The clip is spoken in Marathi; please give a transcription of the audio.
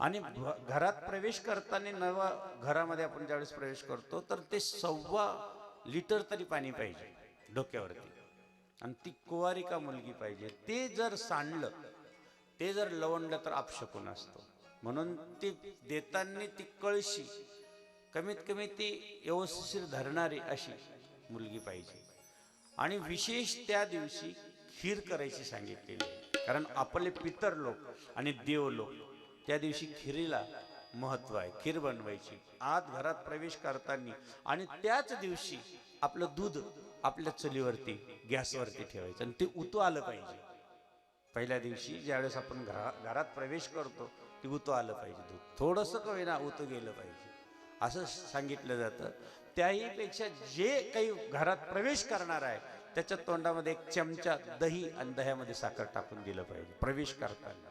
आणि घरात प्रवेश करताना नवा घरामध्ये आपण ज्यावेळेस प्रवेश करतो तर ते 1.25 लिटर तरी पाणी पाहिजे डोक्यावरती, आणि ती कुवारिका मुलगी पाहिजे. ते जर सांडलं, ते जर लवंडलं तर अपशकुन असतो. म्हणून ती देताना ती कळशी कमीत कमी ती व्यवस्थित धरणारी अशी मुलगी पाहिजे. आणि विशेष त्या दिवशी खीर करायची सांगितलेली आहे, कारण आपले पितर लोक आणि देव लोक त्या दिवशी खिरीला महत्त्व आहे. खीर बनवायची आत घरात प्रवेश करताना, आणि त्याच दिवशी आपलं दूध आपल्या चुलीवरती गॅसवरती ठेवायचं आणि ते उतू आलं पाहिजे. पहिल्या दिवशी ज्यावेळेस आपण घरात प्रवेश करतो ते उतू आलं पाहिजे, दूध थोडंसं का होईना उतू गेलं पाहिजे असं सांगितलं जातं. त्याहीपेक्षा जे काही घरात प्रवेश करणार आहे त्याच्या तोंडामध्ये 1 चमचा दही आणि दह्यामध्ये साखर टाकून दिलं पाहिजे प्रवेश करताना.